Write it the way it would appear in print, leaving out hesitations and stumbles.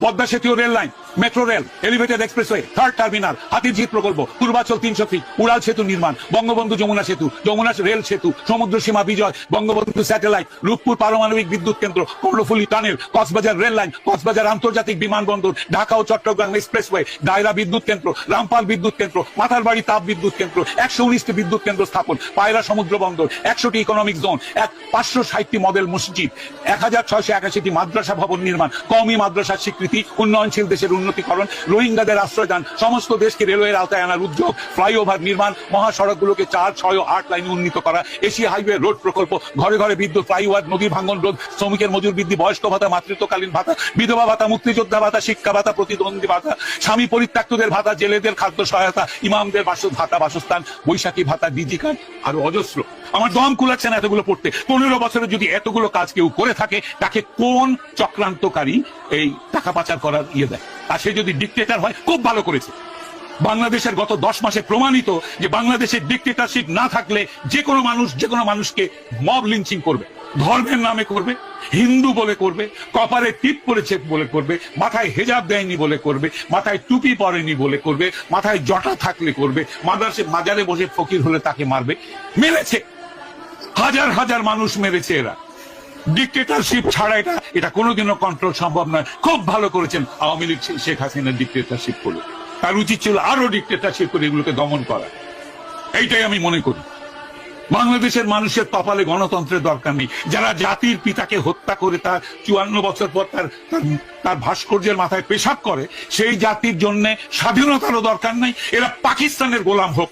পদ্মা সেতু rail line, metro rail, elevated expressway, third terminal, Hatirjheel প্রকল্প, Purbachal 300 fit, উড়াল সেতু নির্মাণ, বঙ্গবন্ধু যমুনা সেতু, যমুনা রেল সেতু, সমুদ্র সীমা বিজয়, বঙ্গবন্ধু স্যাটেলাইট, রূপপুর পারমাণবিক বিদ্যুৎ কেন্দ্র, Karnaphuli tunnel, Cox's Bazar rail line, Cox's Bazar আন্তর্জাতিক বিমানবন্দর, ঢাকা ও চট্টগ্রাম এক্সপ্রেসওয়ে, দায়রা বিদ্যুৎ কেন্দ্র, রামপাল বিদ্যুৎ কেন্দ্র, মাথারবাড়ি তাপ বিদ্যুৎ কেন্দ্র, 119টি বিদ্যুৎ কেন্দ্র স্থাপন, পায়রা সমুদ্র বন্দর, 100টি ইকোনমিক জোন, 560টি মডেল মসজিদ, 1681টি মাদ্রাসা ভবন নির্মাণ, কওমি মাদ্রাসার স্বীকৃতি, উন্নয়নশীল দেশের উন্নতিকরণ, রোহিঙ্গাদের আশ্রয়দান, সমস্ত দেশকে রেলওয়ের আওতায় আনার উদ্যোগ, ফ্লাইওভার নির্মাণ, মহাসড়কগুলোকে 4, 6 ও 8 লাইনে উন্নীত করা, এশিয়া হাইওয়ে রোড প্রকল্প, ঘরে ঘরে বিদ্যুৎ, ফ্লাইওভার, নদী ভাঙ্গন রোধ, শ্রমিকের মজুর বৃদ্ধি, বয়স্ক ভাতা, মাতৃত্বকালীন ভাতা, বিধবা ভাতা, মুক্তিযোদ্ধা ভাতা, শিক্ষা ভাতা, প্রতিদ্বন্দ্বী ভাতা, স্বামী পরিত্যক্তদের ভাতা, জেলেদের খাদ্য সহায়তা, ইমামদের ভাতা, বাসস্থান, বৈশাখী ভাতা, ডিজি কার্ড, আরো অজস্র। আমার দম কুলাচ্ছে না এতগুলো পড়তে। 15 বছরে যদি এতগুলো কাজ কেউ করে থাকে, তাকে কোন চক্রান্তকারী এই টাকা পাচার করার দেয়? আর সে যদি ডিক্টেটর হয়, খুব ভালো করেছে। বাংলাদেশের গত 10 মাসে প্রমাণিত যে বাংলাদেশের ডিক্টেটরশিপ না থাকলে যে কোনো মানুষকে মব লিঞ্চিং করবে, ধর্মের নামে করবে, হিন্দু বলে করবে, কপালে টিপ পরেছে বলে করবে, মাথায় হেজাব দেয়নি বলে করবে, মাথায় টুপি পরেনি বলে করবে, মাথায় জটা থাকলে করবে, মাজারে বসে ফকির হলে তাকে মারবে। মেরেছে, হাজার হাজার মানুষ মেরেছে এরা। ডিক্টেটরশিপ ছাড়া এটা কোনোদিনও কন্ট্রোল সম্ভব নয়। খুব ভালো করেছেন আওয়ামী লীগ শেখ হাসিনার ডিক্টেটরশিপ করে। তার উচিত ছিল আরো ডিক্টেটরশিপ করে এগুলোকে দমন করা। এইটাই আমি মনে করি। বাংলাদেশের মানুষের কপালে গণতন্ত্রের দরকার নেই। যারা জাতির পিতাকে হত্যা করে তার 54 বছর পর তার ভাস্কর্যের মাথায় পেশাব করে, সেই জাতির জন্য স্বাধীনতারও দরকার নাই। এরা পাকিস্তানের গোলাম হোক।